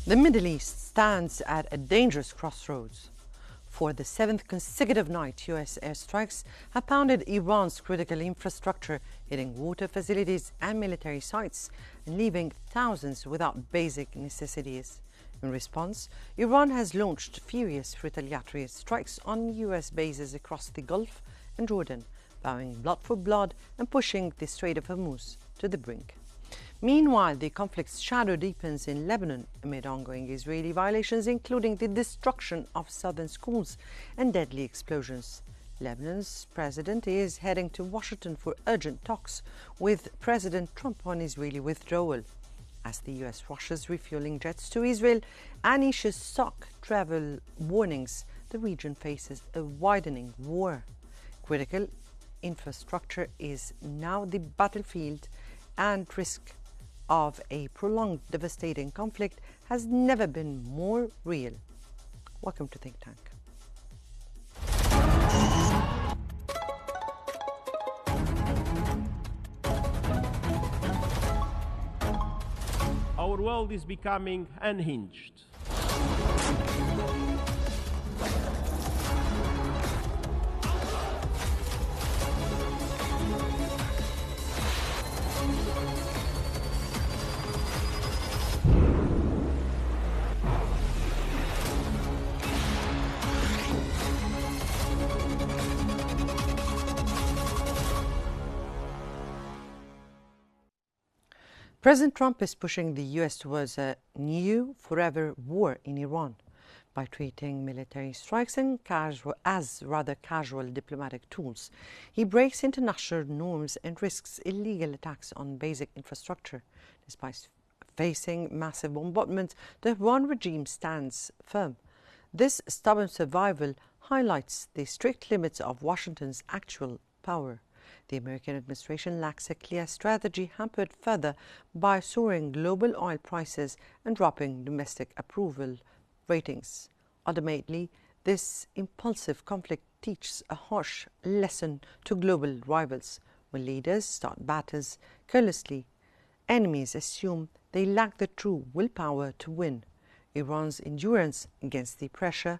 The Middle East stands at a dangerous crossroads. For the seventh consecutive night, U.S. airstrikes have pounded Iran's critical infrastructure, hitting water facilities and military sites, and leaving thousands without basic necessities. In response, Iran has launched furious retaliatory strikes on U.S. bases across the Gulf and Jordan, vowing blood for blood and pushing the Strait of Hormuz to the brink. Meanwhile, the conflict's shadow deepens in Lebanon amid ongoing Israeli violations, including the destruction of southern schools and deadly explosions. Lebanon's president is heading to Washington for urgent talks with President Trump on Israeli withdrawal. As the U.S. rushes refueling jets to Israel and issues stock travel warnings, the region faces a widening war. Critical infrastructure is now the battlefield, and risk of a prolonged, devastating conflict has never been more real. Welcome to Think Tank. Our world is becoming unhinged. President Trump is pushing the U.S. towards a new, forever war in Iran by treating military strikes as rather casual diplomatic tools. He breaks international norms and risks illegal attacks on basic infrastructure. Despite facing massive bombardment, the Iran regime stands firm. This stubborn survival highlights the strict limits of Washington's actual power. The American administration lacks a clear strategy, hampered further by soaring global oil prices and dropping domestic approval ratings. Ultimately, this impulsive conflict teaches a harsh lesson to global rivals. When leaders start battles carelessly, enemies assume they lack the true willpower to win. Iran's endurance against the pressure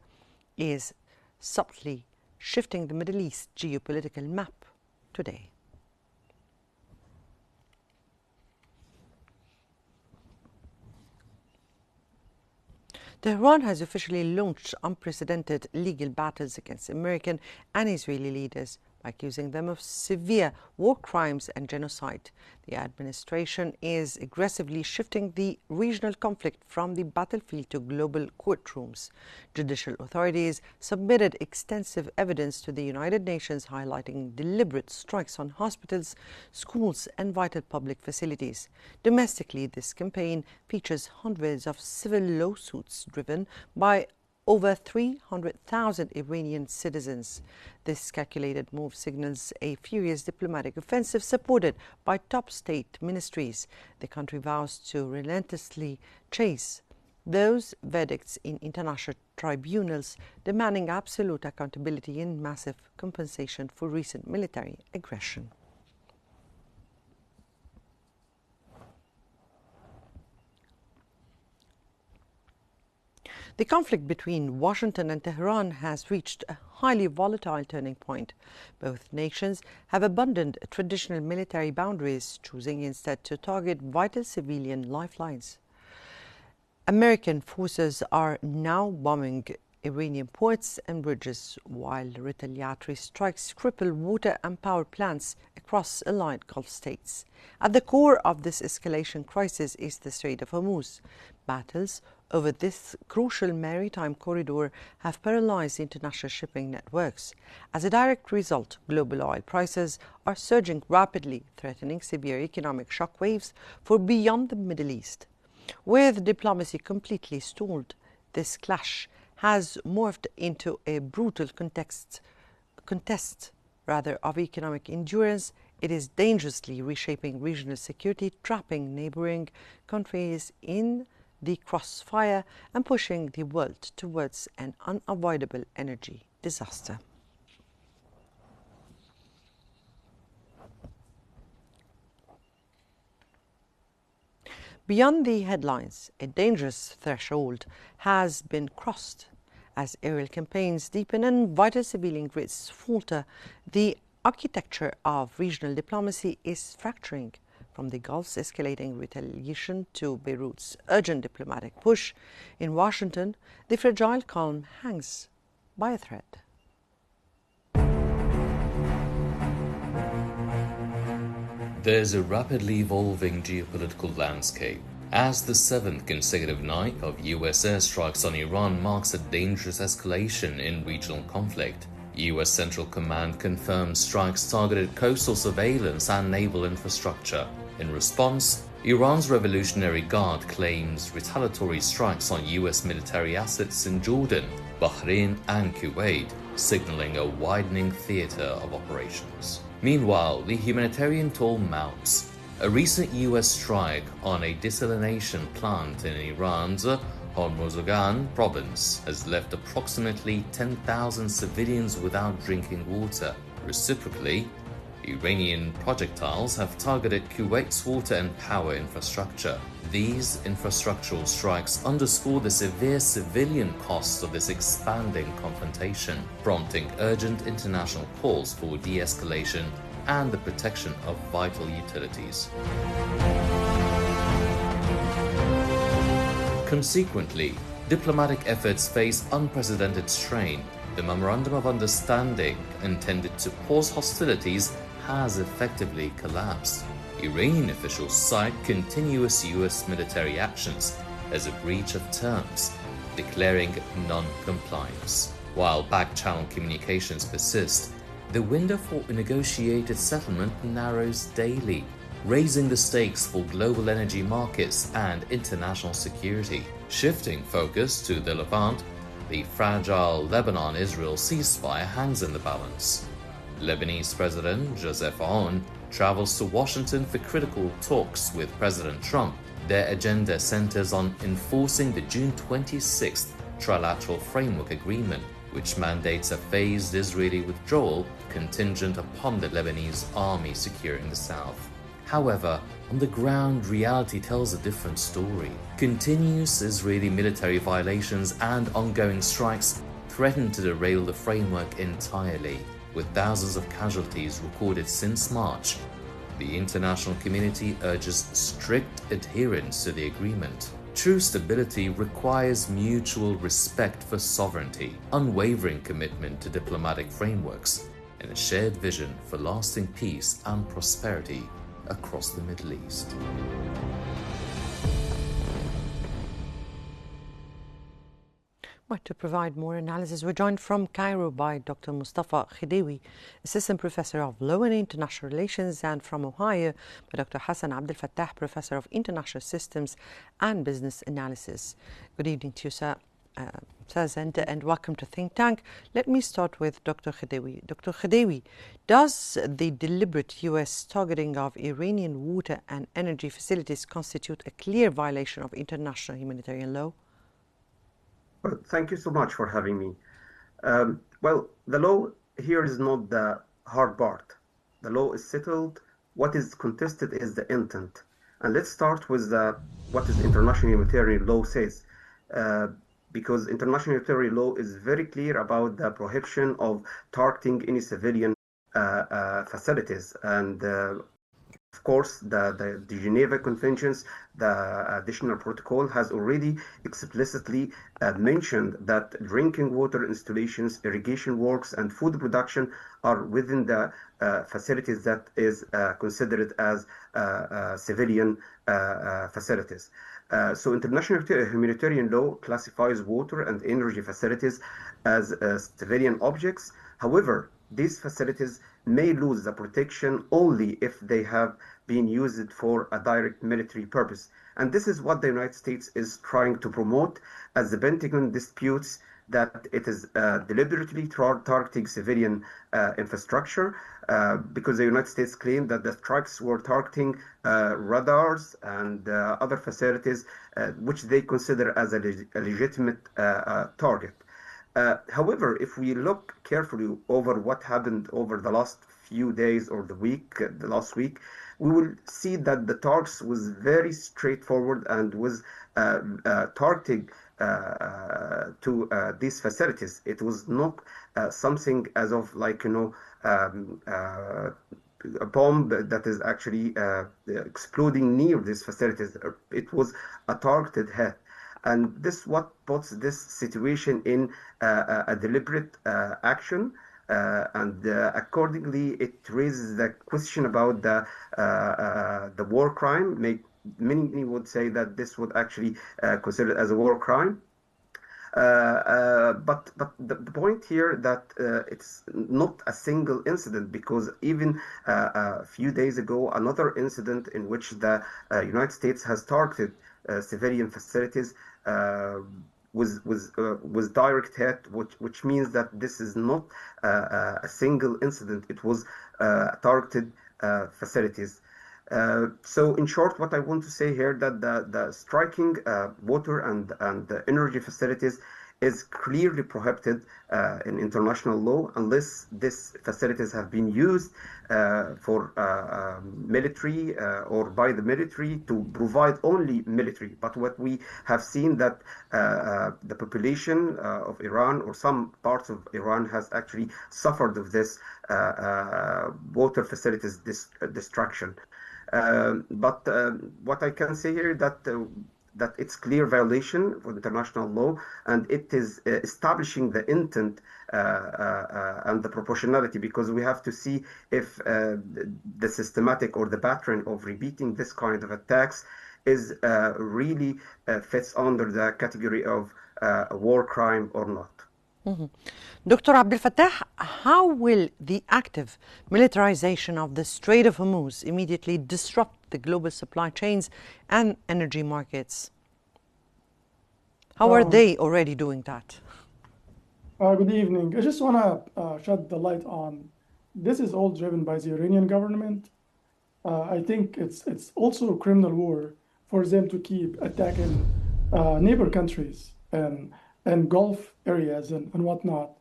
is subtly shifting the Middle East geopolitical map today. Tehran has officially launched unprecedented legal battles against American and Israeli leaders by accusing them of severe war crimes and genocide. The administration is aggressively shifting the regional conflict from the battlefield to global courtrooms. Judicial authorities submitted extensive evidence to the United Nations highlighting deliberate strikes on hospitals, schools, and vital public facilities. Domestically, this campaign features hundreds of civil lawsuits driven by over 300,000 Iranian citizens. This calculated move signals a furious diplomatic offensive supported by top state ministries. The country vows to relentlessly chase those verdicts in international tribunals, demanding absolute accountability and massive compensation for recent military aggression. The conflict between Washington and Tehran has reached a highly volatile turning point. Both nations have abandoned traditional military boundaries, choosing instead to target vital civilian lifelines. American forces are now bombing Iranian ports and bridges, while retaliatory strikes cripple water and power plants across allied Gulf states. At the core of this escalation crisis is the Strait of Hormuz. Battles over this crucial maritime corridor have paralyzed international shipping networks. As a direct result, global oil prices are surging rapidly, threatening severe economic shockwaves for beyond the Middle East. With diplomacy completely stalled, this clash has morphed into a brutal contest of economic endurance. It is dangerously reshaping regional security, trapping neighboring countries in the crossfire and pushing the world towards an unavoidable energy disaster. Beyond the headlines, a dangerous threshold has been crossed. As aerial campaigns deepen and vital civilian grids falter, the architecture of regional diplomacy is fracturing. From the Gulf's escalating retaliation to Beirut's urgent diplomatic push, in Washington, the fragile calm hangs by a thread. There's a rapidly evolving geopolitical landscape. As the seventh consecutive night of US airstrikes on Iran marks a dangerous escalation in regional conflict, US Central Command confirms strikes targeted coastal surveillance and naval infrastructure. In response, Iran's Revolutionary Guard claims retaliatory strikes on US military assets in Jordan, Bahrain and Kuwait, signaling a widening theater of operations. Meanwhile, the humanitarian toll mounts. A recent US strike on a desalination plant in Iran's Hormozgan province has left approximately 10,000 civilians without drinking water. Reciprocally, Iranian projectiles have targeted Kuwait's water and power infrastructure. These infrastructural strikes underscore the severe civilian costs of this expanding confrontation, prompting urgent international calls for de-escalation and the protection of vital utilities. Consequently, diplomatic efforts face unprecedented strain. The Memorandum of Understanding, intended to pause hostilities, has effectively collapsed. Iranian officials cite continuous US military actions as a breach of terms, declaring non-compliance. While back-channel communications persist, the window for a negotiated settlement narrows daily, raising the stakes for global energy markets and international security. Shifting focus to the Levant, the fragile Lebanon-Israel ceasefire hangs in the balance. Lebanese President Joseph Aoun travels to Washington for critical talks with President Trump. Their agenda centers on enforcing the June 26th trilateral framework agreement, which mandates a phased Israeli withdrawal contingent upon the Lebanese army securing the south. However, on the ground, reality tells a different story. Continuous Israeli military violations and ongoing strikes threaten to derail the framework entirely. With thousands of casualties recorded since March, the international community urges strict adherence to the agreement. True stability requires mutual respect for sovereignty, unwavering commitment to diplomatic frameworks, and a shared vision for lasting peace and prosperity across the Middle East. Right, to provide more analysis, we're joined from Cairo by Dr. Mustafa Khidewi, Assistant Professor of Law and International Relations, and from Ohio by Dr. Hassan Abdel Fattah, Professor of International Systems and Business Analysis. Good evening to you, sir. And welcome to Think Tank. Let me start with Dr. Khidewi. Dr. Khidewi, does the deliberate U.S. targeting of Iranian water and energy facilities constitute a clear violation of international humanitarian law? Well, thank you so much for having me. Well, the law here is not the hard part. The law is settled. What is contested is the intent. And let's start with what is international humanitarian law says. Because international humanitarian law is very clear about the prohibition of targeting any civilian facilities. And of course, the Geneva Conventions, the additional protocol has already explicitly mentioned that drinking water installations, irrigation works, and food production are within the facilities that is considered as civilian facilities. So international humanitarian law classifies water and energy facilities as civilian objects. However, these facilities may lose the protection only if they have been used for a direct military purpose. And this is what the United States is trying to promote, as the Pentagon disputes that it is deliberately targeting civilian infrastructure, because the United States claimed that the strikes were targeting radars and other facilities which they consider as a legitimate target. However, if we look carefully over what happened over the last few days or the last week, we will see that the talks was very straightforward and was targeting to these facilities. It was not something as of like, a bomb that is actually exploding near these facilities. It was a targeted hit. And this what puts this situation in a deliberate action. And accordingly, it raises the question about the war crime. Many would say that this would actually consider as a war crime. But the point here that it's not a single incident, because even a few days ago, another incident in which the United States has targeted civilian facilities was direct hit, which means that this is not a single incident. It was targeted facilities. So in short, what I want to say here that the striking water and the energy facilities is clearly prohibited in international law unless these facilities have been used for military or by the military to provide only military. But what we have seen that the population of Iran or some parts of Iran has actually suffered of this water facilities destruction. But what I can say here that it's clear violation of international law, and it is establishing the intent and the proportionality, because we have to see if the systematic or the pattern of repeating this kind of attacks is really fits under the category of a war crime or not. Dr. Abdel Fattah, how will the active militarization of the Strait of Hormuz immediately disrupt the global supply chains and energy markets? How are they already doing that? Good evening. I just want to shed the light on this is all driven by the Iranian government. I think it's also a criminal war for them to keep attacking neighbor countries and Gulf areas and whatnot.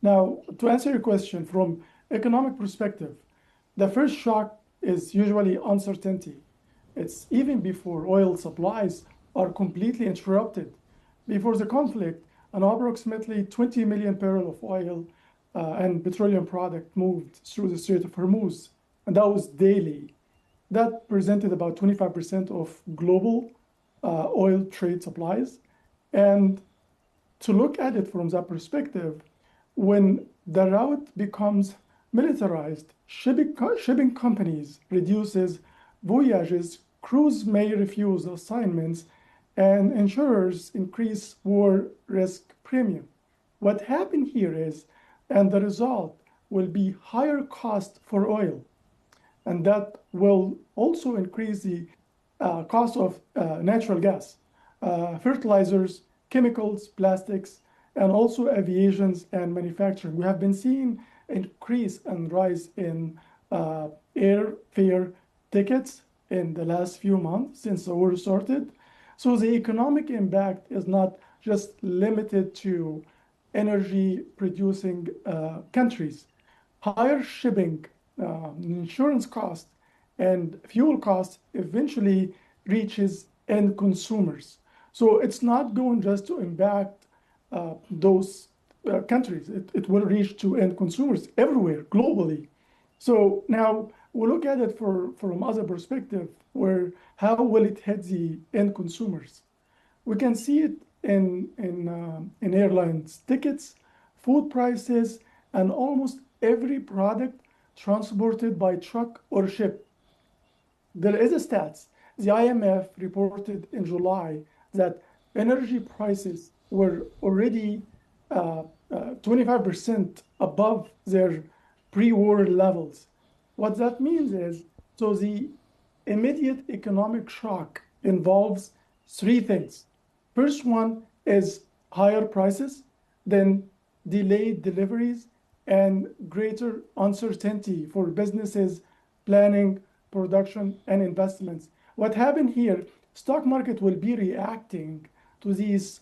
Now, to answer your question, from economic perspective, the first shock is usually uncertainty. It's even before oil supplies are completely interrupted. Before the conflict, an approximately 20 million barrels of oil and petroleum product moved through the Strait of Hormuz, and that was daily. That presented about 25% of global oil trade supplies. And to look at it from that perspective, when the route becomes militarized, shipping companies reduces voyages, crews may refuse assignments, and insurers increase war risk premium. What happened here is, and the result will be higher cost for oil, and that will also increase the cost of natural gas, fertilizers, chemicals, plastics, and also aviations and manufacturing. We have been seeing increase and rise in airfare tickets in the last few months since the war started. So the economic impact is not just limited to energy producing countries. Higher shipping, insurance costs, and fuel costs eventually reaches end consumers. So it's not going just to impact those countries. It will reach to end consumers everywhere, globally. So now we look at it from other perspective, where how will it hit the end consumers? We can see it in airlines tickets, food prices, and almost every product transported by truck or ship. There is a stats. The IMF reported in July that energy prices were already 25% above their pre-war levels. What that means is, so the immediate economic shock involves three things. First one is higher prices, then delayed deliveries, and greater uncertainty for businesses planning, production, and investments. What happened here, stock market will be reacting to these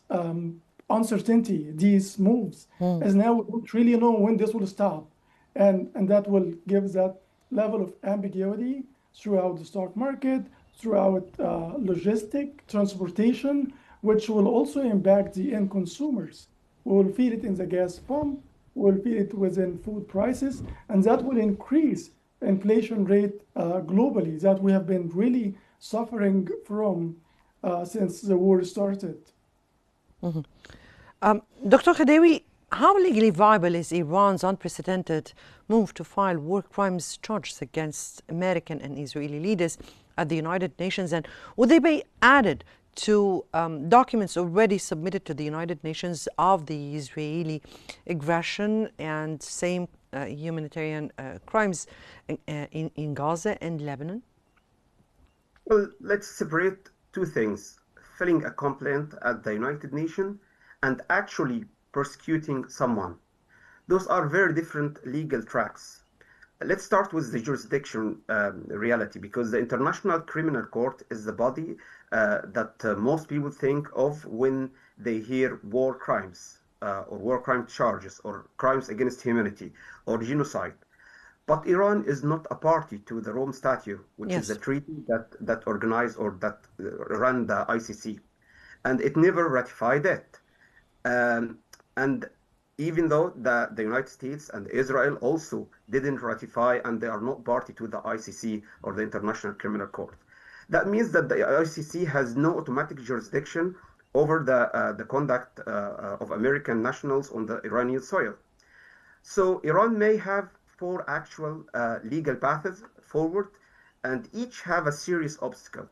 uncertainty, these moves, as now we don't really know when this will stop. and that will give that level of ambiguity throughout the stock market, throughout logistic transportation, which will also impact the end consumers. We will feel it in the gas pump, we will feel it within food prices, and that will increase inflation rate globally that we have been really suffering from since the war started. Dr. Khadewi, how legally viable is Iran's unprecedented move to file war crimes charges against American and Israeli leaders at the United Nations? And would they be added to documents already submitted to the United Nations of the Israeli aggression and same humanitarian crimes in Gaza and Lebanon? Well, let's separate two things: filing a complaint at the United Nations and actually persecuting someone. Those are very different legal tracks. Let's start with the jurisdiction reality, because the International Criminal Court is the body that most people think of when they hear war crimes or war crime charges or crimes against humanity or genocide. But Iran is not a party to the Rome Statute, which is the Yes. treaty that organized or that ran the ICC, and it never ratified it. Um, and even though the United States and Israel also didn't ratify and they are not party to the ICC or the International Criminal Court, that means that the ICC has no automatic jurisdiction over the conduct of American nationals on the Iranian soil. So Iran may have four actual legal paths forward, and each have a serious obstacle.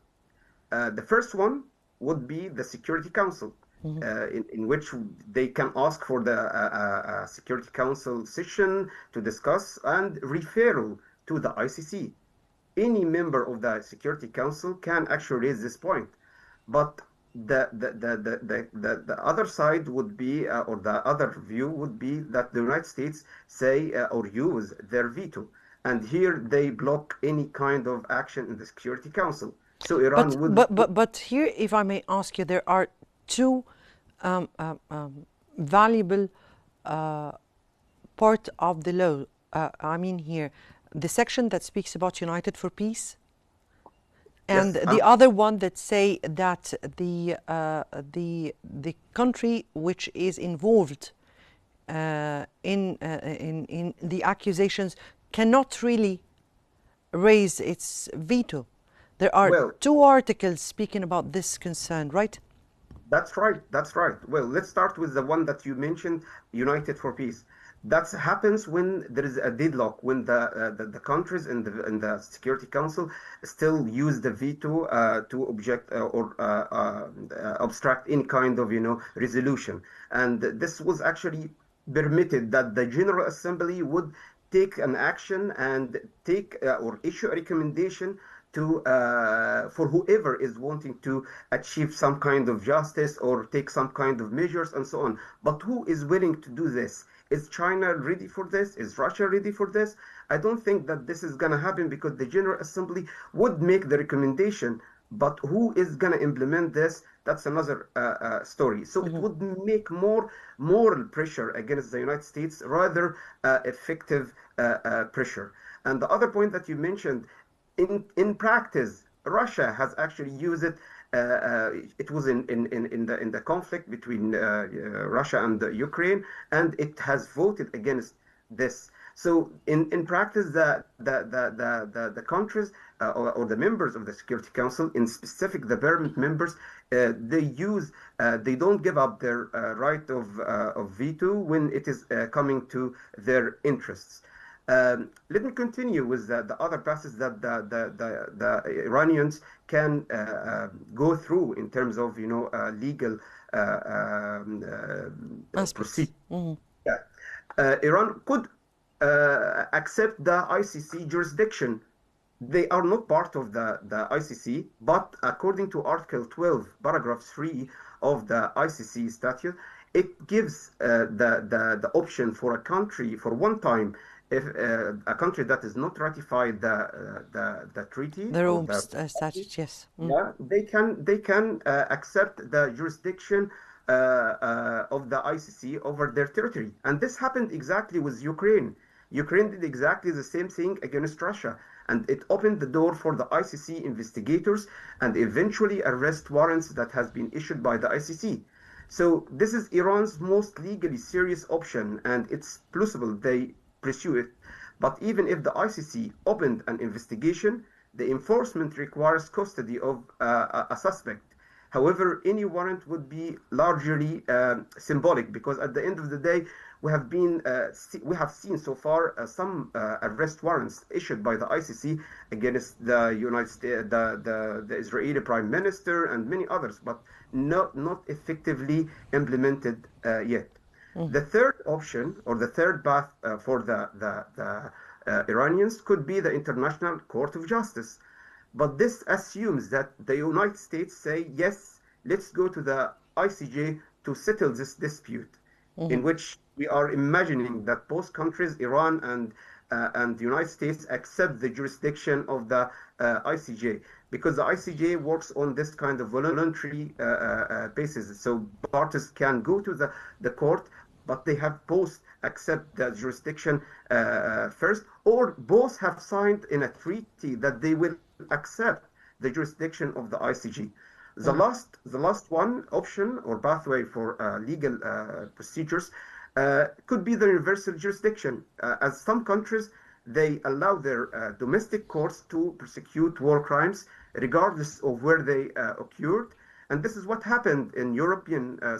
The first one would be the Security Council, in which they can ask for the Security Council session to discuss and referral to the ICC. Any member of the Security Council can actually raise this point, but the other side would be, or the other view would be that the United States say or use their veto, and here they block any kind of action in the Security Council. So But Iran would. but here, if I may ask you, there are two valuable part of the law. I mean here, the section that speaks about United for Peace, and Yes, the other one that say that the country which is involved in the accusations cannot really raise its veto. There are well, two articles speaking about this concern, right? that's right. That's right. Well, let's start with the one that you mentioned, United for Peace. That happens when there is a deadlock, when the countries in the Security Council still use the veto to object or obstruct any kind of resolution. And this was actually permitted that the General Assembly would take an action and take or issue a recommendation to for whoever is wanting to achieve some kind of justice or take some kind of measures and so on. But who is willing to do this? Is China ready for this? Is Russia ready for this? I don't think that this is going to happen, because the General Assembly would make the recommendation, but who is going to implement this? That's another story. So it would make more moral pressure against the United States, rather effective pressure. And the other point that you mentioned, in practice, Russia has actually used it. It was in the conflict between Russia and Ukraine, and it has voted against this. So in practice, the countries or the members of the Security Council, in specific the permanent members, they don't give up their right of veto when it is coming to their interests. Let me continue with the other passes that the Iranians can go through in terms of legal Aspects. procedure. Yeah. Iran could accept the ICC jurisdiction. They are not part of the ICC, but according to Article 12, Paragraph 3 of the ICC statute, it gives the option for a country for one time, if a country that is not ratified the treaty The or Rome the statute, yes. yeah, they can accept the jurisdiction of the ICC over their territory, and this happened exactly with Ukraine. Ukraine did exactly the same thing against Russia, and it opened the door for the ICC investigators and eventually arrest warrants that has been issued by the ICC. So this is Iran's most legally serious option, and it's plausible they pursue it. But even if the ICC opened an investigation, the enforcement requires custody of a suspect. However, any warrant would be largely symbolic because at the end of the day, we have seen so far some arrest warrants issued by the ICC against the United States, the Israeli Prime Minister, and many others, but not effectively implemented yet. The third option or the third path for the Iranians could be the International Court of Justice. But this assumes that the United States say, yes, let's go to the ICJ to settle this dispute, in which we are imagining that both countries, Iran and the United States, accept the jurisdiction of the ICJ, because the ICJ works on this kind of voluntary basis. So parties can go to the court, but they have both accept the jurisdiction first, or both have signed in a treaty that they will accept the jurisdiction of the ICJ. The last one option or pathway for legal procedures could be the universal jurisdiction. As some countries, they allow their domestic courts to prosecute war crimes regardless of where they occurred. And this is what happened in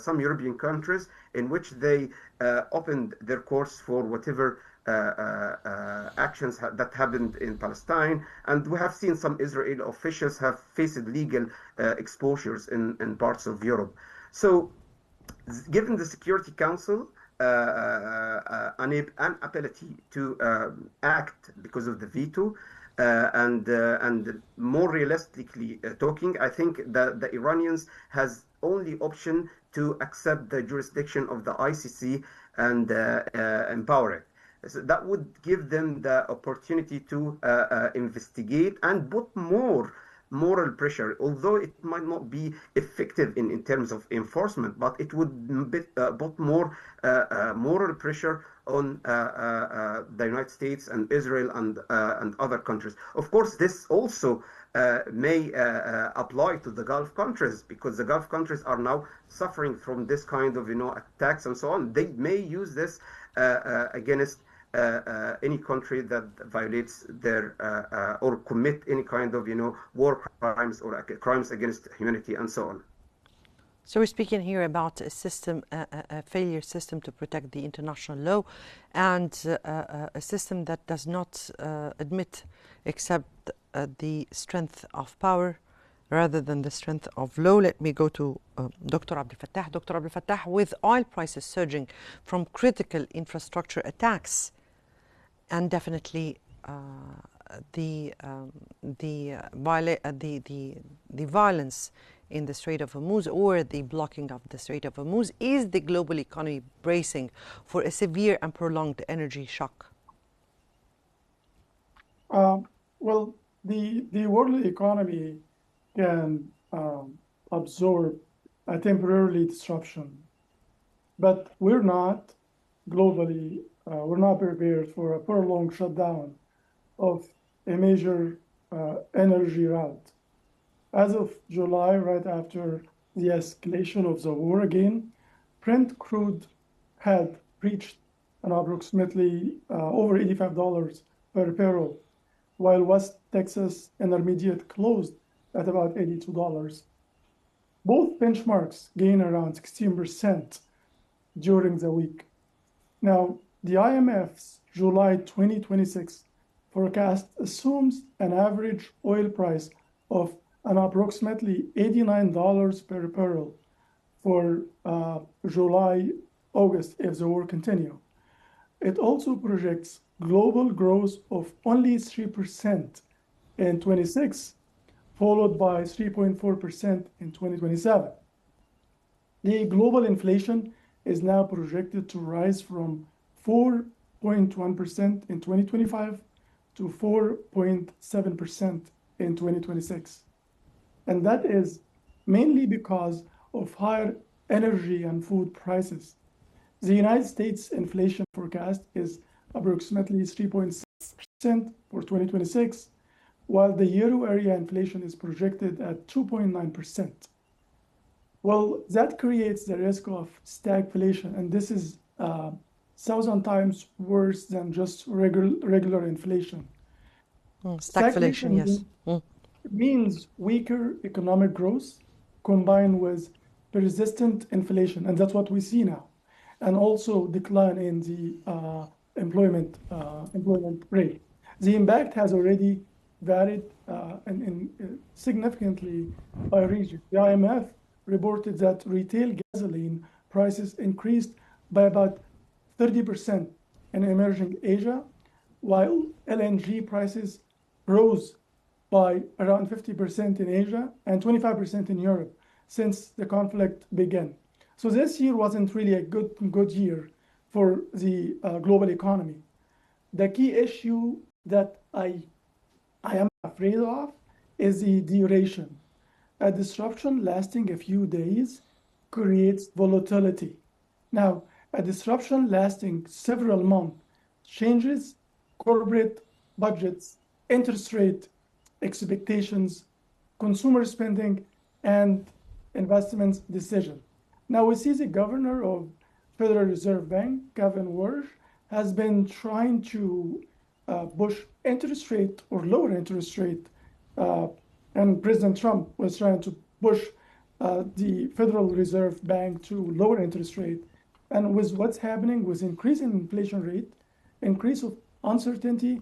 some European countries, in which they opened their courts for whatever actions that happened in Palestine. And we have seen some Israeli officials have faced legal exposures in parts of Europe. So given the Security Council inability to act because of the veto, and more realistically talking, I think that the Iranians has only option to accept the jurisdiction of the ICC and empower it. So that would give them the opportunity to investigate and put more moral pressure, although it might not be effective in terms of enforcement, but it would put more moral pressure on the United States and Israel and other countries. Of course, this also may apply to the Gulf countries, because the Gulf countries are now suffering from this kind of attacks and so on. They may use this against any country that violates their or commit any kind of war crimes or crimes against humanity and so on. So we're speaking here about a system, a failure system to protect the international law, and a system that does not admit except the strength of power rather than the strength of law. Let me go to Dr. Abdel Fattah. Dr. Abdel Fattah, with oil prices surging from critical infrastructure attacks, and definitely the violence in the Strait of Hormuz, or the blocking of the Strait of Hormuz, is the global economy bracing for a severe and prolonged energy shock? Well, the world economy can absorb a temporary disruption, but we're not globally, we're not prepared for a prolonged shutdown of a major energy route. As of July, right after the escalation of the war again, Brent crude had reached an approximately over $85 per barrel, while West Texas Intermediate closed at about $82. Both benchmarks gained around 16% during the week. Now, the IMF's July 2026 forecast assumes an average oil price of an approximately $89 per barrel for July, August, if the war continues. It also projects global growth of only 3% in 26, followed by 3.4% in 2027. The global inflation is now projected to rise from 4.1% in 2025 to 4.7% in 2026. And that is mainly because of higher energy and food prices. The United States inflation forecast is approximately 3.6% for 2026, while the euro area inflation is projected at 2.9%. Well, that creates the risk of stagflation, and this is 1,000 times worse than just regular inflation. Stagflation, yes. Means weaker economic growth combined with persistent inflation, and that's what we see now, and also decline in the employment rate. The impact has already varied significantly by region. The IMF reported that retail gasoline prices increased by about 30% in emerging Asia, while LNG prices rose by around 50% in Asia and 25% in Europe since the conflict began. So this year wasn't really a good year for the global economy. The key issue that I am afraid of is the duration. A disruption lasting a few days creates volatility. Now, a disruption lasting several months changes corporate budgets, interest rate expectations, consumer spending, and investments decision. Now we see the governor of Federal Reserve Bank, Kevin Warsh, has been trying to push interest rate or lower interest rate, and President Trump was trying to push the Federal Reserve Bank to lower interest rate. And with what's happening with increasing inflation rate, increase of uncertainty,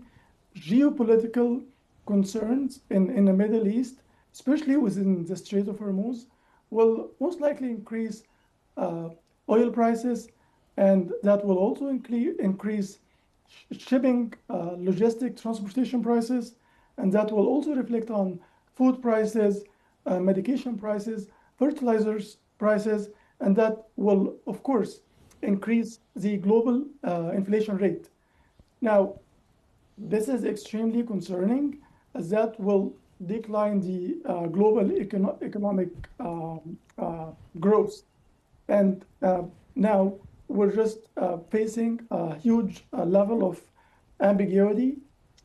geopolitical concerns in the Middle East, especially within the Strait of Hormuz, will most likely increase oil prices, and that will also increase shipping, logistic transportation prices, and that will also reflect on food prices, medication prices, fertilizers prices, and that will, of course, increase the global inflation rate. Now, this is extremely concerning, as that will decline the global economic growth. And now we're just facing a huge level of ambiguity.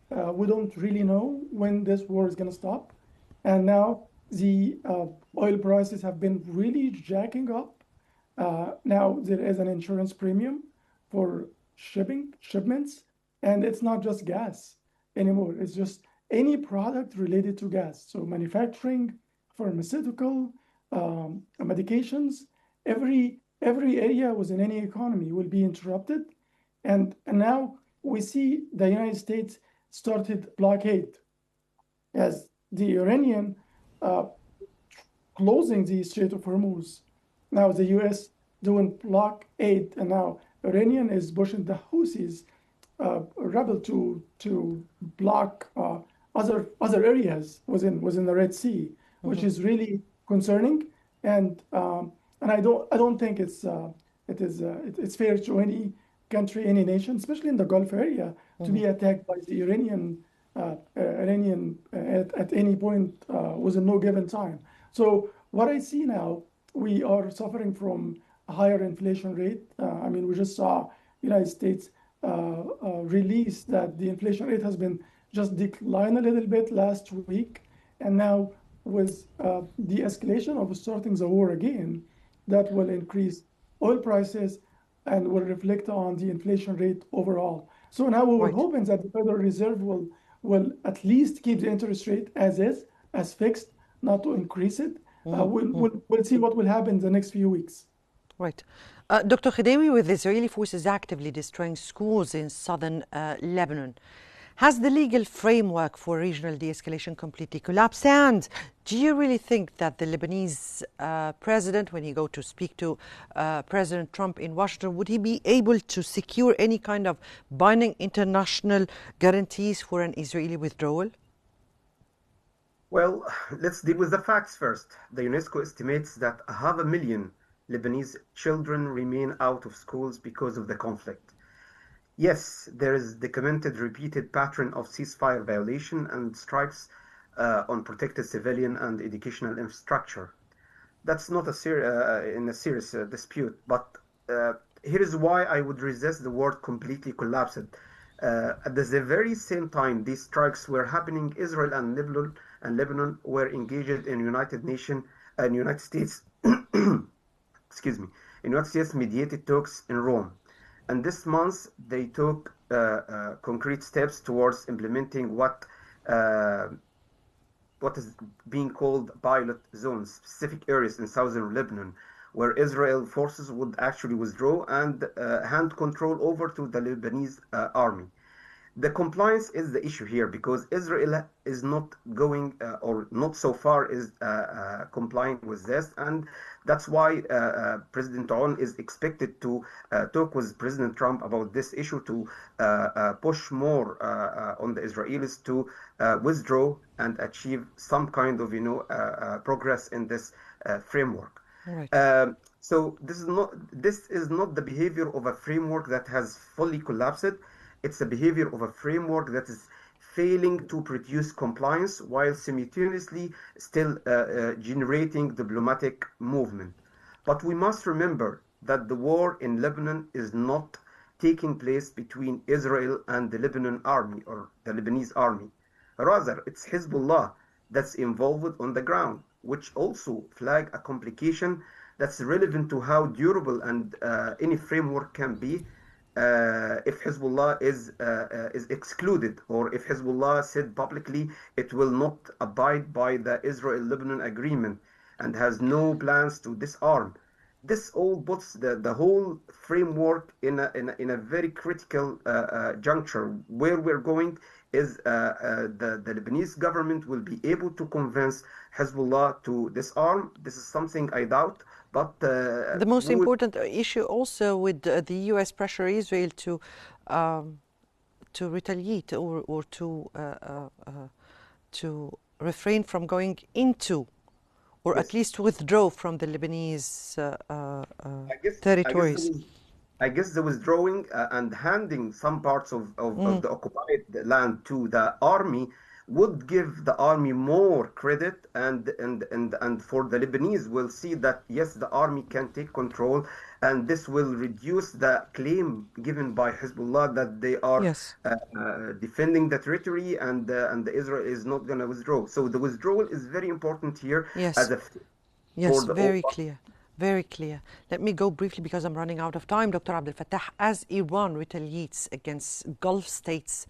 We don't really know when this war is going to stop. And now the oil prices have been really jacking up. Now there is an insurance premium for shipments, and it's not just gas anymore. It's just any product related to gas. So manufacturing, pharmaceutical, medications, every area within any economy will be interrupted. And now we see the United States started blockade as the Iranian closing the Strait of Hormuz. Now the US doing blockade, and now Iranian is pushing the Houthis rebel to block other areas within the Red Sea, which is really concerning. And I don't think it's fair to any country, any nation, especially in the Gulf area, to be attacked by the Iranian at any point within no given time. So what I see now, we are suffering from a higher inflation rate. I mean, we just saw United States release that the inflation rate has been just decline a little bit last week, and now with the escalation of starting the war again, that will increase oil prices and will reflect on the inflation rate overall. So now we were hoping that the Federal Reserve will at least keep the interest rate as is, as fixed, not to increase it. We'll see what will happen in the next few weeks. Right. Dr. Khidawi, with Israeli forces actively destroying schools in southern Lebanon, has the legal framework for regional de-escalation completely collapsed? And do you really think that the Lebanese president, when he go to speak to President Trump in Washington, would he be able to secure any kind of binding international guarantees for an Israeli withdrawal? Well, let's deal with the facts first. The UNESCO estimates that 500,000 Lebanese children remain out of schools because of the conflict. Yes, there is documented repeated pattern of ceasefire violation and strikes on protected civilian and educational infrastructure. That's not in a serious dispute, but here is why I would resist the word completely collapsed. At the very same time these strikes were happening, Israel and Lebanon were engaged in United States, excuse me, United States mediated talks in Rome. And this month, they took concrete steps towards implementing uh, what is being called pilot zones, specific areas in southern Lebanon, where Israel forces would actually withdraw and hand control over to the Lebanese army. The compliance is the issue here because Israel is not going or not so far is complying with this, and that's why President On is expected to talk with President Trump about this issue to push more on the Israelis to withdraw and achieve some kind of progress in this framework. Right. So this is not the behavior of a framework that has fully collapsed. It's a behavior of a framework that is failing to produce compliance while simultaneously still generating diplomatic movement. But we must remember that the war in Lebanon is not taking place between Israel and the Lebanon army or the Lebanese army. Rather, it's Hezbollah that's involved on the ground, which also flag a complication that's relevant to how durable and any framework can be if Hezbollah is excluded, or if Hezbollah said publicly it will not abide by the Israel-Lebanon agreement and has no plans to disarm. This all puts the whole framework in a very critical juncture. Where we're going is the Lebanese government will be able to convince Hezbollah to disarm. This is something I doubt, but The most important issue also with the U.S. pressure Israel to retaliate or to refrain from going into, or at yes. least withdraw from the Lebanese I guess territories. I guess the withdrawing and handing some parts of the occupied land to the army would give the army more credit, and for the Lebanese will see that yes, the army can take control, and this will reduce the claim given by Hezbollah that they are Yes, defending the territory, and Israel is not going to withdraw. So the withdrawal is very important here as yes, a for yes, the very clear. Very clear. Let me go briefly because I'm running out of time. Dr. Abdel Fattah, as Iran retaliates against Gulf states'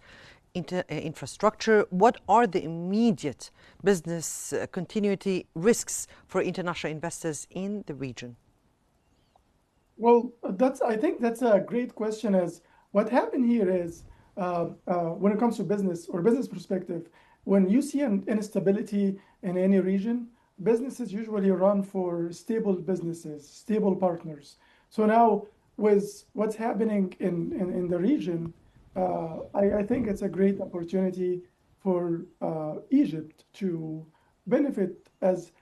infrastructure, what are the immediate business continuity risks for international investors in the region? Well, I think that's a great question. As what happened here is when it comes to business or business perspective, when you see an instability in any region, businesses usually run for stable businesses, stable partners. So now with what's happening in the region, I think it's a great opportunity for Egypt to benefit as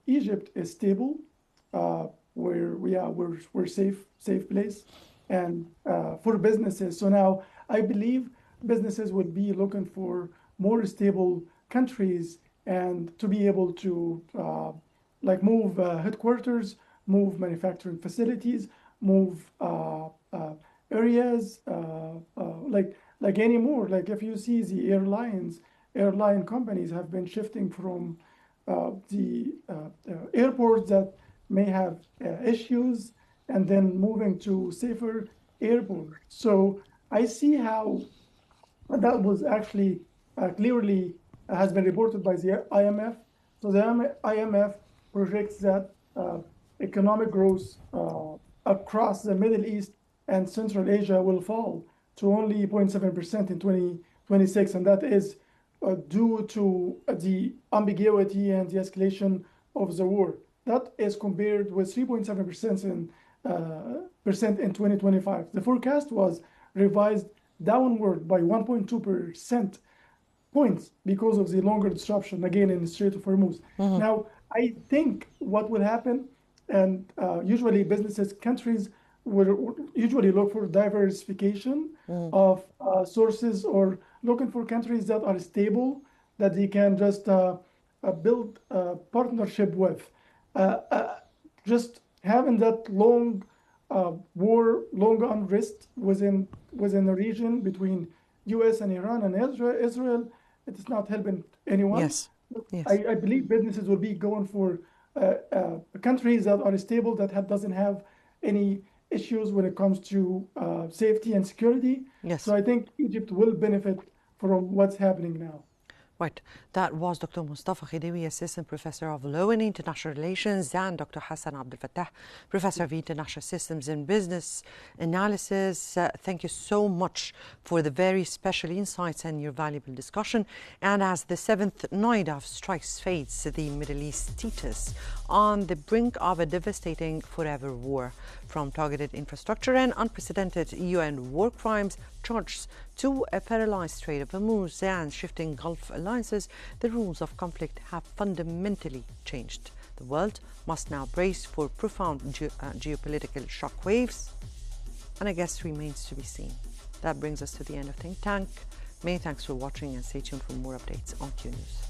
Egypt is stable, we're safe place, and for businesses. So now I believe businesses would be looking for more stable countries and to be able to like move headquarters, move manufacturing facilities, move areas like anymore. Like if you see the airline companies have been shifting from the airports that may have issues and then moving to safer airports. So I see how that was actually clearly has been reported by the IMF. So the IMF projects that economic growth across the Middle East and Central Asia will fall to only 0.7% in 2026, and that is due to the ambiguity and the escalation of the war. That is compared with 3.7% in 2025. The forecast was revised downward by 1.2% points because of the longer disruption, again, in the Strait of Hormuz. Now, I think what will happen, and usually countries will usually look for diversification of sources, or looking for countries that are stable, that they can just build a partnership with. Just having that long war long unrest within the region between U.S. and Iran and Israel. It is not helping anyone. Yes. Yes. I believe businesses will be going for countries that are stable, that doesn't have any issues when it comes to safety and security. Yes. So I think Egypt will benefit from what's happening now. Right. That was Dr. Mustafa Khidewi, Assistant Professor of Law and International Relations, and Dr. Hassan Abdel Fattah, Professor of International Systems and Business Analysis. Thank you so much for the very special insights and your valuable discussion. And as the seventh night of strikes fades, the Middle East teeters on the brink of a devastating forever war, from targeted infrastructure and unprecedented UN war crimes charges to a paralyzed Strait of Hormuz and shifting Gulf alliances. The rules of conflict have fundamentally changed. The world must now brace for profound geopolitical shockwaves, and I guess remains to be seen. That brings us to the end of Think Tank. Many thanks for watching, and stay tuned for more updates on Qnews.